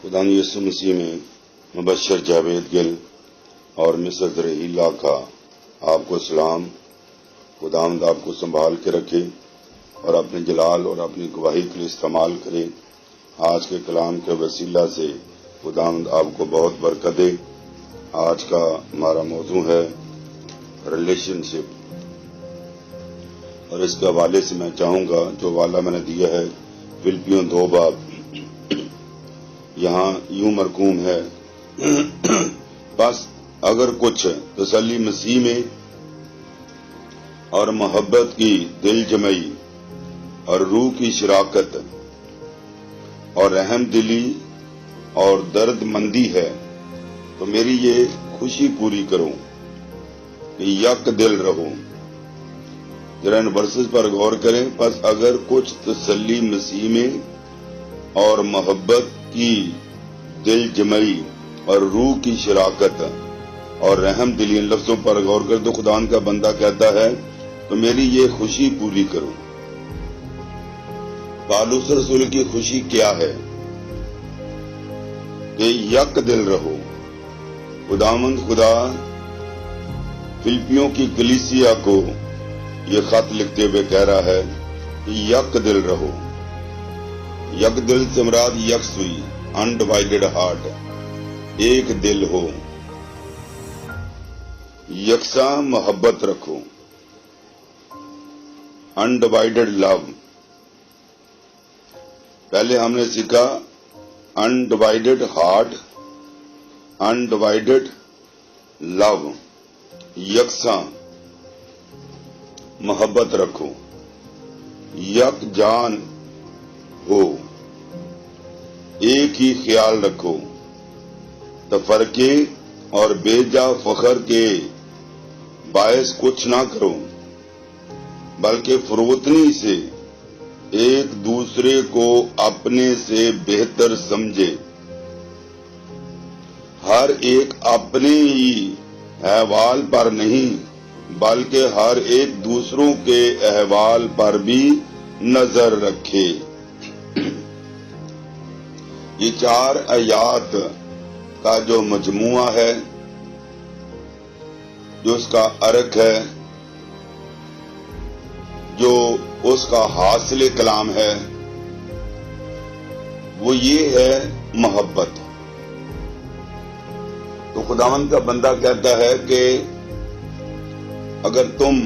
خدا یسوع مسیح میں مبشر جاوید گل اور مصر رحیلہ کا آپ کو سلام۔ خداوند آپ کو سنبھال کے رکھے اور اپنے جلال اور اپنی گواہی کے لیے استعمال کرے۔ آج کے کلام کے وسیلہ سے خداوند آپ کو بہت برکت دے۔ آج کا ہمارا موضوع ہے ریلیشن شپ، اور اس کے حوالے سے میں چاہوں گا، جو حوالہ میں نے دیا ہے فلپیوں 2 باب، یہاں یوں مرقوم ہے، بس اگر کچھ تسلی مسیح میں اور محبت کی دل جمعی اور روح کی شراکت اور رحم دلی اور درد مندی ہے تو میری یہ خوشی پوری کرو کہ یک دل رہو۔ ذرا ان ورسز پر غور کریں۔ پس اگر کچھ تسلی مسیح میں اور محبت کی دل جمعی اور روح کی شراکت اور رحم دلی، ان لفظوں پر غور کر تو خدا کا بندہ کہتا ہے تو میری یہ خوشی پوری کرو۔ پالوس رسول کی خوشی کیا ہے؟ کہ یک دل رہو۔ خداوند خدا فلپیوں کی کلیسیا کو یہ خط لکھتے ہوئے کہہ رہا ہے کہ یک دل رہو۔ یک دل سے مراد یکسوئی، انڈیوائیڈڈ ہارٹ، ایک دل ہو، یکساں محبت رکھو، انڈیوائیڈڈ لو۔ پہلے ہم نے سیکھا انڈیوائیڈڈ ہارٹ، انڈیوائیڈڈ لو، یکساں محبت رکھو، یک جان ہو، ایک ہی خیال رکھو، تفرقے اور بے جا فخر کے باعث کچھ نہ کرو، بلکہ فروتنی سے ایک دوسرے کو اپنے سے بہتر سمجھے، ہر ایک اپنے ہی احوال پر نہیں بلکہ ہر ایک دوسروں کے احوال پر بھی نظر رکھے۔ یہ 4 آیات کا جو مجموعہ ہے، جو اس کا ارک ہے، جو اس کا حاصل کلام ہے، وہ یہ ہے محبت۔ تو خداوند کا بندہ کہتا ہے کہ اگر تم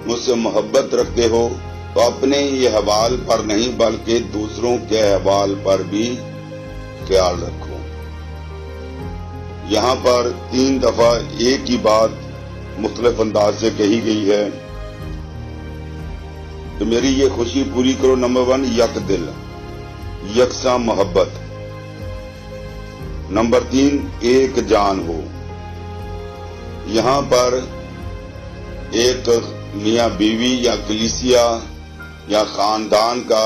مجھ سے محبت رکھتے ہو تو اپنے ہی احوال پر نہیں بلکہ دوسروں کے احوال پر بھی خیال رکھو۔ یہاں پر 3 دفعہ ایک ہی بات مختلف انداز سے کہی گئی ہے تو میری یہ خوشی پوری کرو۔ نمبر 1 یک دل، یکساں محبت۔ نمبر 3 ایک جان ہو۔ یہاں پر ایک میاں بیوی یا کلیسیا یا خاندان کا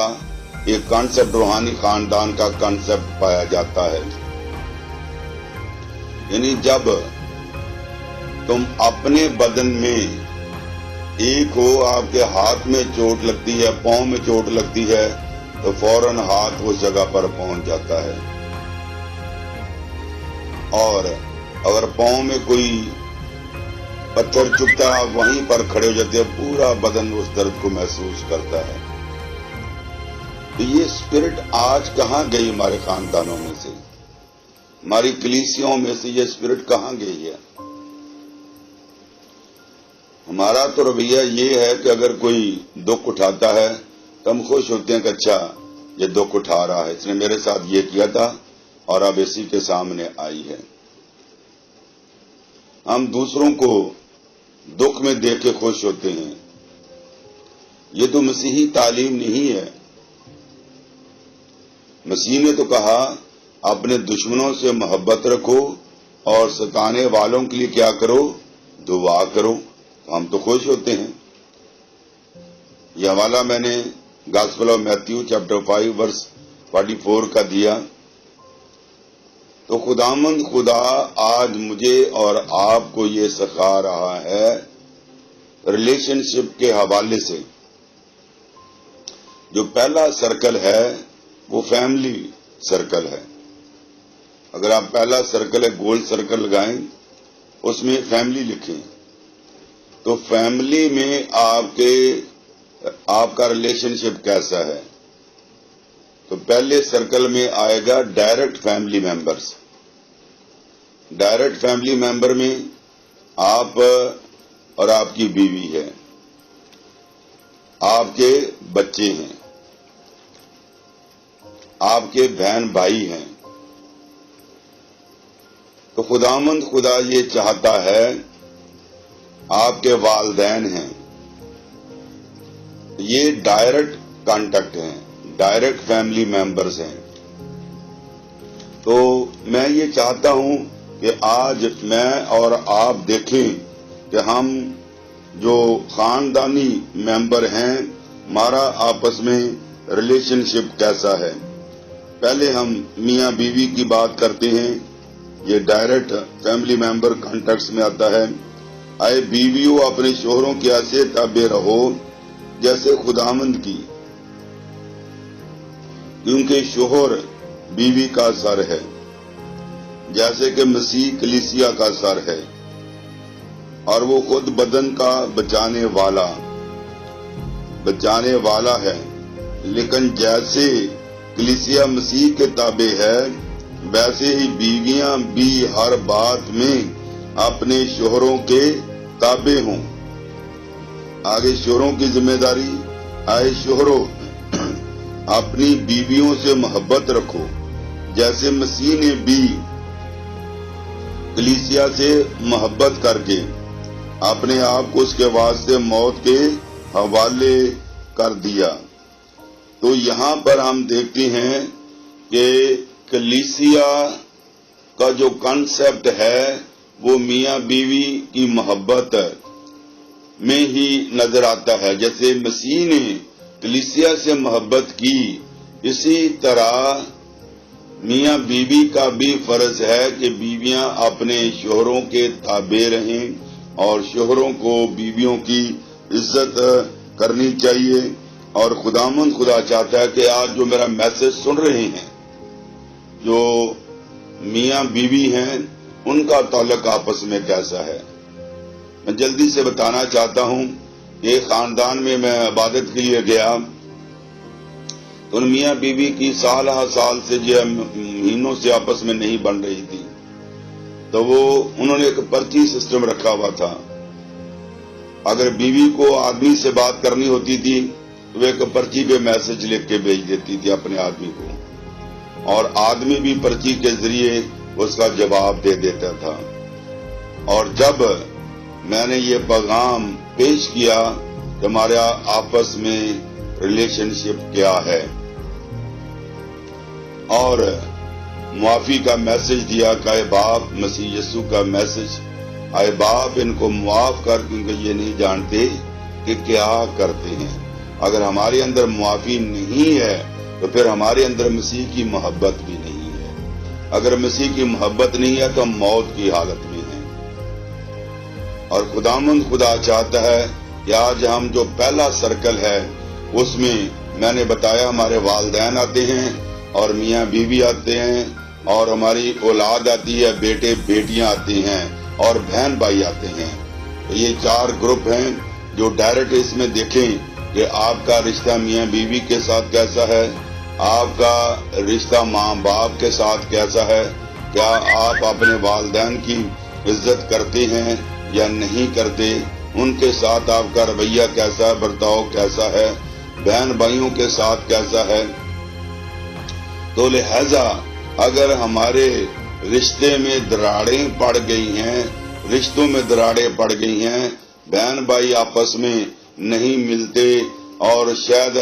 ایک کانسیپٹ، روحانی خاندان کا کانسیپٹ پایا جاتا ہے۔ یعنی جب تم اپنے بدن میں ایک ہو، آپ کے ہاتھ میں چوٹ لگتی ہے، پاؤں میں چوٹ لگتی ہے تو فوراً ہاتھ اس جگہ پر پہنچ جاتا ہے، اور اگر پاؤں میں کوئی پتھر چبھتا ہے وہیں پر کھڑے ہو جاتے ہیں، پورا بدن اس درد کو محسوس کرتا ہے۔ تو یہ اسپرٹ آج کہاں گئی ہمارے خاندانوں میں سے، ہماری کلیسیوں میں سے یہ اسپرٹ کہاں گئی ہے؟ ہمارا تو رویہ یہ ہے کہ اگر کوئی دکھ اٹھاتا ہے تو ہم خوش ہوتے ہیں کہ اچھا یہ دکھ اٹھا رہا ہے، اس نے میرے ساتھ یہ کیا تھا اور اب اسی کے سامنے آئی ہے۔ ہم دوسروں کو دکھ میں دیکھ کے خوش ہوتے ہیں۔ یہ تو مسیحی تعلیم نہیں ہے۔ مسیح نے تو کہا اپنے دشمنوں سے محبت رکھو اور ستانے والوں کے لیے کیا کرو؟ دعا کرو۔ ہم تو خوش ہوتے ہیں۔ یہ حوالہ میں نے گاسپل آف میتھیو چیپٹر 5 ورس 44 کا دیا۔ تو خداوند خدا آج مجھے اور آپ کو یہ سکھا رہا ہے ریلیشن شپ کے حوالے سے۔ جو پہلا سرکل ہے وہ فیملی سرکل ہے، اگر آپ پہلا سرکل ہے گول سرکل لگائیں، اس میں فیملی لکھیں، تو فیملی میں آپ کا ریلیشن شپ کیسا ہے؟ تو پہلے سرکل میں آئے گا direct family members. Direct family member میں آپ اور آپ کی بیوی ہے، آپ کے بچے ہیں، آپ کے بہن بھائی ہیں. تو خداوند خدا یہ چاہتا ہے، آپ کے والدین ہیں، یہ ڈائریکٹ کانٹیکٹ ہیں، ڈائریکٹ فیملی ممبرز ہیں. تو میں یہ چاہتا ہوں کہ آج میں اور آپ دیکھیں کہ ہم جو خاندانی ممبر ہیں، ہمارا آپس میں ریلیشن شپ کیسا ہے. پہلے ہم میاں بیوی کی بات کرتے ہیں، یہ ڈائریکٹ فیملی ممبر کانٹیکٹس میں آتا ہے. اے بیویوں اپنے شوہروں کی ایسے تابع رہو جیسے خداوند کی، کیونکہ شوہر بیوی کا سر ہے، جیسے کہ مسیح کلیسیا کا سر ہے، اور وہ خود بدن کا بچانے والا ہے. لیکن جیسے کلیسیا مسیح کے تابع ہے، ویسے ہی بیویاں بھی ہر بات میں اپنے شوہروں کے تابع ہوں. آگے شوہروں کی ذمہ داری، اے شوہروں اپنی بیویوں سے محبت رکھو جیسے مسیح نے بھی کلیسیا سے محبت کر کے اپنے آپ کو اس کے واسطے موت کے حوالے کر دیا. تو یہاں پر ہم دیکھتے ہیں کہ کلیسیا کا جو کنسپٹ ہے وہ میاں بیوی کی محبت میں ہی نظر آتا ہے. جیسے مسیح نے کلیسیا سے محبت کی، اسی طرح میاں بیوی کا بھی فرض ہے کہ بیویاں اپنے شوہروں کے تابع رہیں، اور شوہروں کو بیویوں کی عزت کرنی چاہیے. اور خداوند خدا چاہتا ہے کہ آج جو میرا میسج سن رہے ہیں، جو میاں بیوی ہیں، ان کا تعلق آپس میں کیسا ہے. میں جلدی سے بتانا چاہتا ہوں کہ خاندان میں عبادت کے لیے گیا، تو ان میاں بیوی کی سال سے جو مہینوں سے آپس میں نہیں بن رہی تھی. تو انہوں نے ایک پرچی سسٹم رکھا ہوا تھا. اگر بیوی کو آدمی سے بات کرنی ہوتی تھی تو وہ ایک پرچی پہ میسج لکھ کے بھیج دیتی تھی اپنے آدمی کو، اور آدمی بھی پرچی کے ذریعے اس کا جواب دے دیتا تھا. اور جب میں نے یہ پیغام پیش کیا کہ ہمارا آپس میں ریلیشن شپ کیا ہے، اور معافی کا میسج دیا کہ اے باپ، مسیح یسوع کا میسج، اے باپ ان کو معاف کر کیونکہ یہ نہیں جانتے کہ کیا کرتے ہیں. اگر ہمارے اندر معافی نہیں ہے تو پھر ہمارے اندر مسیح کی محبت بھی نہیں ہے. اگر مسیح کی محبت نہیں ہے تو ہم موت کی حالت میں ہیں. اور خداوند خدا چاہتا ہے کہ آج ہم جو پہلا سرکل ہے اس میں نے بتایا ہمارے والدین آتے ہیں، اور میاں بیوی آتے ہیں، اور ہماری اولاد آتی ہے، بیٹے بیٹیاں آتی ہیں، اور بہن بھائی آتے ہیں. تو یہ 4 گروپ ہیں جو ڈائریکٹ اس میں دیکھیں کہ آپ کا رشتہ میاں بیوی کے ساتھ کیسا ہے، آپ کا رشتہ ماں باپ کے ساتھ کیسا ہے، کیا آپ اپنے والدین کی عزت کرتے ہیں یا نہیں کرتے، ان کے ساتھ آپ کا رویہ کیسا ہے، برتاؤ کیسا ہے، بہن بھائیوں کے ساتھ کیسا ہے. تو لہذا اگر ہمارے رشتے میں دراڑیں پڑ گئی ہیں، رشتوں میں دراڑیں پڑ گئی ہیں، بہن بھائی آپس میں نہیں ملتے، اور شاید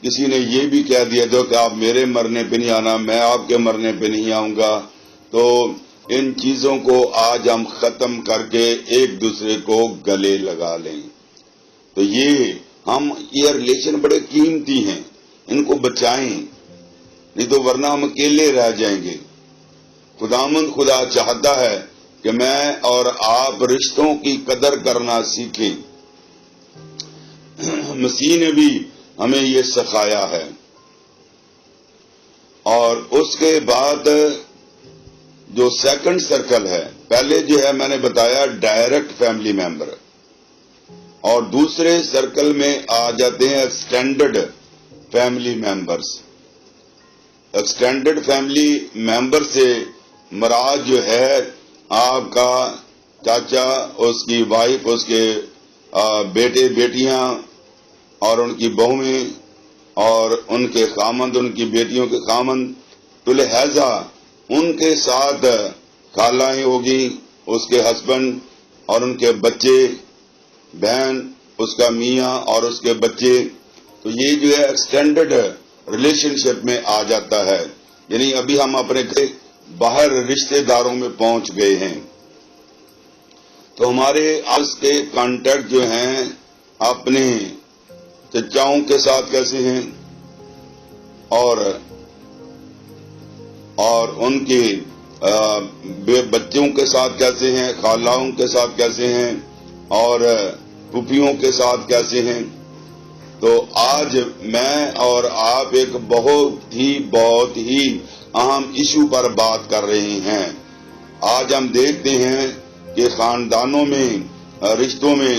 کسی نے یہ بھی کہہ دیا تھا کہ آپ میرے مرنے پہ نہیں آنا، میں آپ کے مرنے پہ نہیں آؤں گا. تو ان چیزوں کو آج ہم ختم کر کے ایک دوسرے کو گلے لگا لیں. تو یہ ریلیشن بڑے قیمتی ہیں، ان کو بچائیں، نہیں تو ورنہ ہم اکیلے رہ جائیں گے. خداوند خدا چاہتا ہے کہ میں اور آپ رشتوں کی قدر کرنا سیکھیں. مسیح نے بھی ہمیں یہ سکھایا ہے. اور اس کے بعد جو سیکنڈ سرکل ہے، پہلے جو ہے میں نے بتایا ڈائریکٹ فیملی ممبر، اور دوسرے سرکل میں آ جاتے ہیں extended family members. Extended family member سے مراد جو ہے آپ کا چاچا، اس کی وائف، اس کے بیٹے بیٹیاں اور ان کی بہویں اور ان کے خامند، ان کی بیٹیوں کے خامند، تو لہذا ان کے ساتھ خالائیں ہوگی، اس کے ہسبینڈ اور ان کے بچے، بہن، اس کا میاں اور اس کے بچے، تو یہ جو ہے ایکسٹینڈڈ ریلیشن شپ میں آ جاتا ہے۔ یعنی ابھی ہم اپنے گھر باہر رشتہ داروں میں پہنچ گئے ہیں، تو ہمارے آس کے کانٹیکٹ جو ہیں اپنے چچاؤں کے ساتھ کیسے ہیں، اور ان کے بچوں کے ساتھ کیسے ہیں، خالاؤں کے ساتھ کیسے ہیں، اور پھوپھیوں کے ساتھ کیسے ہیں۔ تو آج میں اور آپ ایک بہت ہی اہم ایشو پر بات کر رہے ہیں۔ آج ہم دیکھتے ہیں کہ خاندانوں میں، رشتوں میں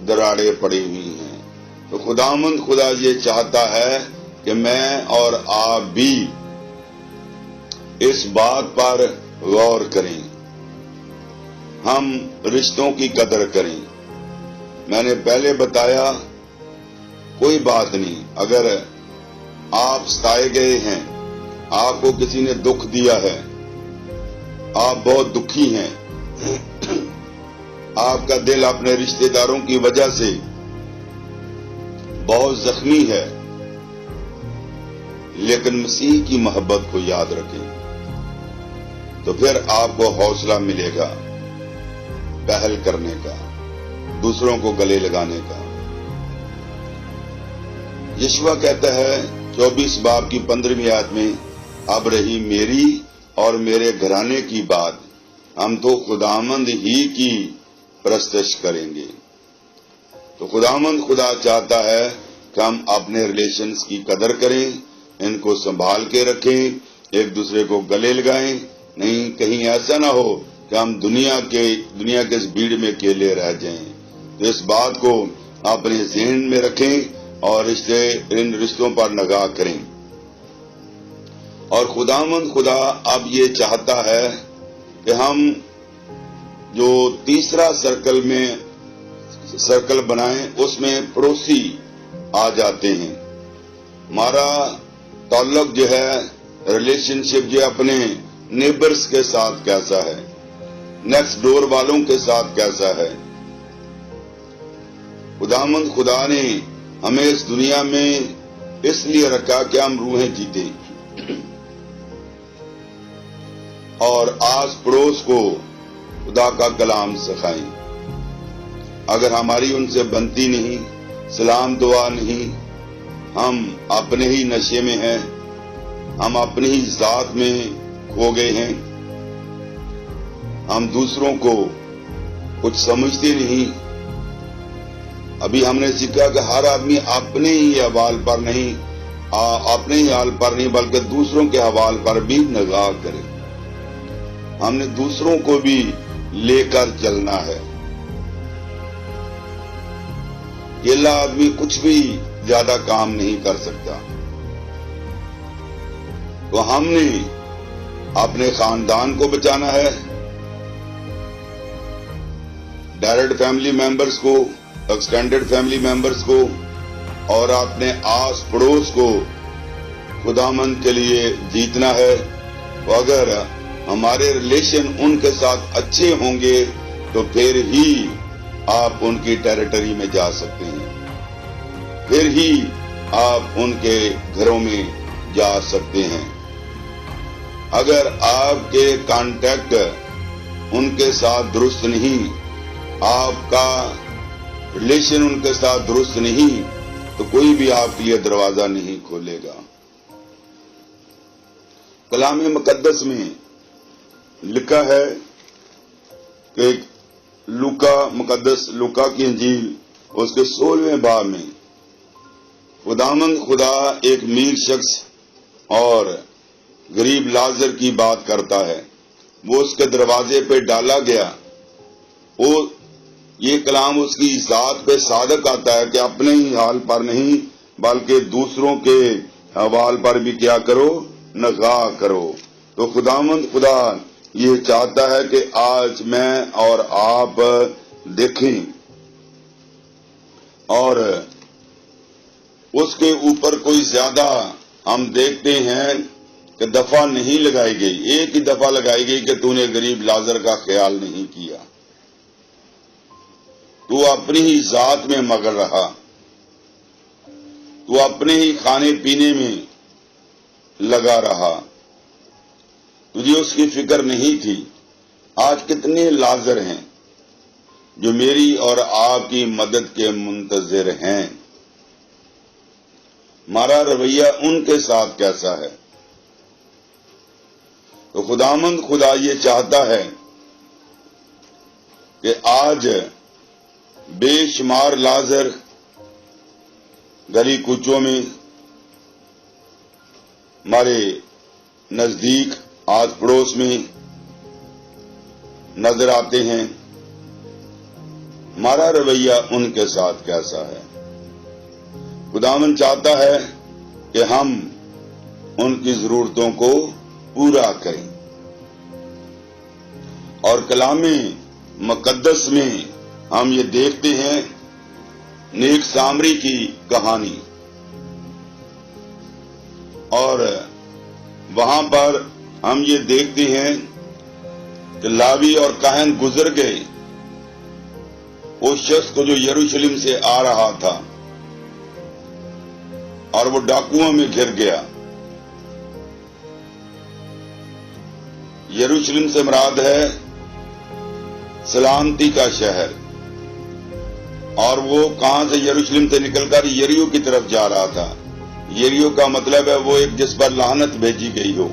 دراڑیں پڑی ہوئی ہیں، تو خدا یہ چاہتا ہے کہ میں اور آپ بھی اس بات پر غور کریں، ہم رشتوں کی قدر کریں۔ میں نے پہلے بتایا کوئی بات نہیں، اگر آپ ستائے گئے ہیں، آپ کو کسی نے دکھ دیا ہے، آپ بہت دکھی ہیں، آپ کا دل اپنے رشتہ داروں کی وجہ سے بہت زخمی ہے، لیکن مسیح کی محبت کو یاد رکھیں، تو پھر آپ کو حوصلہ ملے گا پہل کرنے کا، دوسروں کو گلے لگانے کا۔ یشوع کہتا ہے 24 باب کی 15ویں آیت میں، اب رہی میری اور میرے گھرانے کی بات، ہم تو خداوند ہی کی پرستش کریں گے۔ تو خدا چاہتا ہے کہ ہم اپنے ریلیشنز کی قدر کریں، ان کو سنبھال کے رکھیں، ایک دوسرے کو گلے لگائیں، نہیں کہیں ایسا نہ ہو کہ ہم دنیا کے اس بھیڑ میں اکیلے رہ جائیں۔ تو اس بات کو اپنے ذہن میں رکھیں اور ان رشتوں پر نگاہ کریں۔ اور خدا اب یہ چاہتا ہے کہ ہم جو تیسرا سرکل بنائیں، اس میں پڑوسی آ جاتے ہیں۔ ہمارا تعلق جو ہے، ریلیشن شپ جو اپنے نیبرز کے ساتھ کیسا ہے، نیکسٹ ڈور والوں کے ساتھ کیسا ہے۔ خدا نے ہمیں اس دنیا میں اس لیے رکھا کہ ہم روحیں جیتیں اور آس پڑوس کو خدا کا کلام سکھائیں۔ اگر ہماری ان سے بنتی نہیں، سلام دعا نہیں، ہم اپنے ہی نشے میں ہیں، ہم اپنی ہی ذات میں کھو گئے ہیں، ہم دوسروں کو کچھ سمجھتے نہیں۔ ابھی ہم نے سیکھا کہ ہر آدمی اپنے ہی حوال پر نہیں بلکہ دوسروں کے حوال پر بھی نگاہ کرے۔ ہم نے دوسروں کو بھی لے کر چلنا ہے۔ اکیلا آدمی کچھ بھی زیادہ کام نہیں کر سکتا، تو ہم نے اپنے خاندان کو بچانا ہے، ڈائریکٹ فیملی ممبرز کو، ایکسٹینڈڈ فیملی ممبرز کو، اور اپنے آس پڑوس کو خداوند کے لیے جیتنا ہے۔ تو اگر ہمارے ریلیشن ان کے ساتھ اچھے ہوں گے تو پھر ہی آپ ان کی ٹیریٹری میں جا سکتے ہیں، پھر ہی آپ ان کے گھروں میں جا سکتے ہیں۔ اگر آپ کے کانٹیکٹ ان کے ساتھ درست نہیں، آپ کا ریلیشن ان کے ساتھ درست نہیں، تو کوئی بھی آپ کے لیے دروازہ نہیں کھولے گا۔ کلام مقدس میں لکھا ہے کہ لوکا کی انجیل اس کے 16ویں باب میں خدا ایک امیر شخص اور غریب لازر کی بات کرتا ہے۔ وہ اس کے دروازے پہ ڈالا گیا، وہ یہ کلام اس کی ذات پہ صادق آتا ہے کہ اپنے ہی حال پر نہیں بلکہ دوسروں کے حوال پر بھی کیا کرو، نگاہ کرو۔ تو خداوند خدا یہ چاہتا ہے کہ آج میں اور آپ دیکھیں اور اس کے اوپر کوئی زیادہ ہم دیکھتے ہیں کہ دفعہ نہیں لگائی گئی، ایک ہی دفعہ لگائی گئی کہ تو نے غریب لازر کا خیال نہیں کیا، تو اپنی ہی ذات میں مگن رہا، تو اپنے ہی کھانے پینے میں لگا رہا، تجھے اس کی فکر نہیں تھی۔ آج کتنے لازر ہیں جو میری اور آپ کی مدد کے منتظر ہیں، ہمارا رویہ ان کے ساتھ کیسا ہے؟ تو خداوند خدا یہ چاہتا ہے کہ آج بے شمار لازر گلی کوچوں میں ہمارے نزدیک آس پڑوس میں نظر آتے ہیں، ہمارا رویہ ان کے ساتھ کیسا ہے؟ خداوند چاہتا ہے کہ ہم ان کی ضرورتوں کو پورا کریں، اور کلام مقدس میں ہم یہ دیکھتے ہیں نیک سامری کی کہانی، اور وہاں پر ہم یہ دیکھتے ہیں کہ لاوی اور کاہن گزر گئے اس شخص کو جو یروشلم سے آ رہا تھا، اور وہ ڈاکوؤں میں گھر گیا۔ یروشلم سے مراد ہے سلامتی کا شہر، اور وہ کہاں سے یروشلم سے نکل کر یریو کی طرف جا رہا تھا۔ یریو کا مطلب ہے وہ ایک جس پر لعنت بھیجی گئی ہو،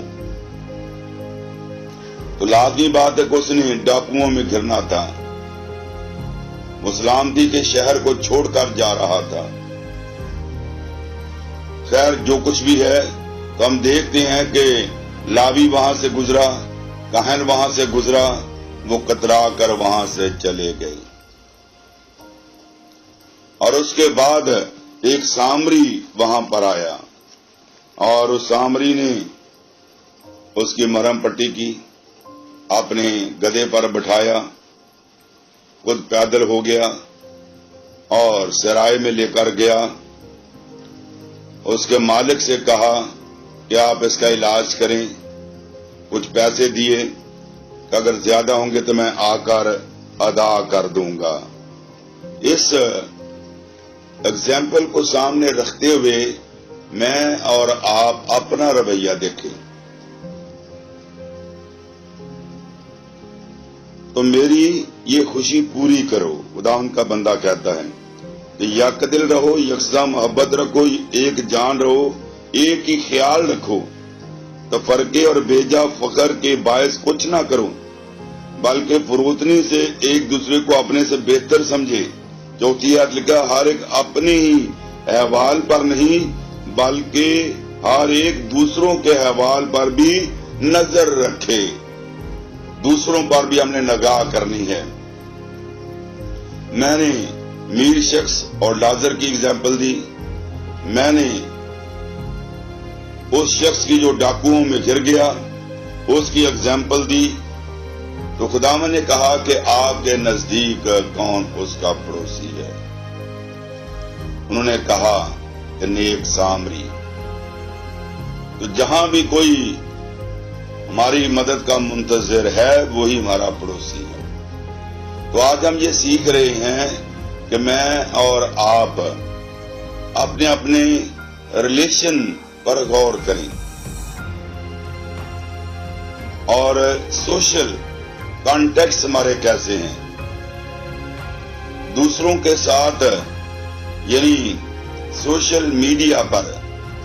تو لازمی بات ہے کہ اس نے ڈاکوؤں میں گھرنا تھا، وہ سلامتی کے شہر کو چھوڑ کر جا رہا تھا۔ خیر جو کچھ بھی ہے، تو ہم دیکھتے ہیں کہ لاوی وہاں سے گزرا، کاہن وہاں سے گزرا، وہ کترا کر وہاں سے چلے گئے، اور اس کے بعد ایک سامری وہاں پر آیا، اور اس سامری نے اس کی مرہم پٹی کی، اپنے گدھے پر بٹھایا، خود پیدل ہو گیا اور سرائے میں لے کر گیا۔ اس کے مالک سے کہا کہ آپ اس کا علاج کریں، کچھ پیسے دیے کہ اگر زیادہ ہوں گے تو میں آ کر ادا کر دوں گا۔ اس ایگزامپل کو سامنے رکھتے ہوئے میں اور آپ اپنا رویہ دیکھیں تو میری یہ خوشی پوری کرو۔ خدا ان کا بندہ کہتا ہے کہ یک دل رہو، یکساں محبت رکھو، ایک جان رہو، ایک ہی خیال رکھو، تفرقے اور بیجا فخر کے باعث کچھ نہ کرو، بلکہ فروتنی سے ایک دوسرے کو اپنے سے بہتر سمجھے۔ چوتھی آیت لکھا، ہر ایک اپنے ہی احوال پر نہیں بلکہ ہر ایک دوسروں کے احوال پر بھی نظر رکھے۔ دوسروں پر بھی ہم نے نگاہ کرنی ہے۔ میں نے میر شخص اور لازر کی اگزامپل دی، میں نے اس شخص کی جو ڈاکوؤں میں گر گیا اس کی اگزامپل دی، تو خداوند نے کہا کہ آپ کے نزدیک کون اس کا پڑوسی ہے؟ انہوں نے کہا کہ نیک سامری۔ تو جہاں بھی کوئی ہماری مدد کا منتظر ہے وہی ہمارا پڑوسی ہے۔ تو آج ہم یہ سیکھ رہے ہیں کہ میں اور آپ اپنے اپنے ریلیشن پر غور کریں اور سوشل کانٹیکٹس ہمارے کیسے ہیں دوسروں کے ساتھ، یعنی سوشل میڈیا پر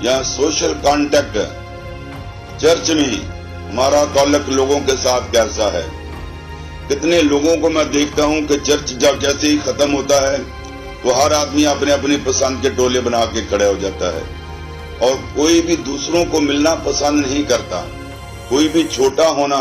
یا سوشل کانٹیکٹ چرچ میں ہمارا تعلق لوگوں کے ساتھ کیسا ہے۔ کتنے لوگوں کو میں دیکھتا ہوں کہ چرچ جب جیسے ہی ختم ہوتا ہے تو ہر آدمی اپنے اپنی پسند کے ٹولے بنا کے کھڑے ہو جاتا ہے، اور کوئی بھی دوسروں کو ملنا پسند نہیں کرتا۔ کوئی بھی چھوٹا ہونا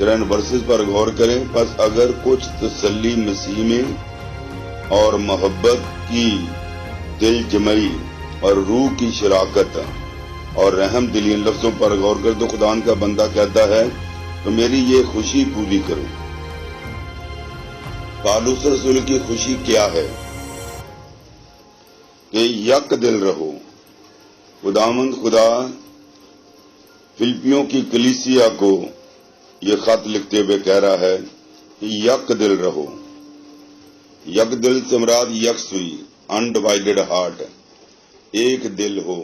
ذرا ان ورسز پر غور کریں. پس اگر کچھ تسلی مسیح میں اور محبت کی دل جمعی اور روح کی شراکت اور رحم دلی، ان لفظوں پر غور کر تو خدا کا بندہ کہتا ہے تو میری یہ خوشی پوری کرو. پالوس رسول کی خوشی کیا ہے؟ کہ یک دل رہو. خداوند خدا فلپیوں کی کلیسیا کو یہ خط لکھتے ہوئے کہہ رہا ہے کہ یک دل رہو. یک دل سے مراد یکسوئی، انڈیوائیڈڈ ہارٹ، ایک دل ہو.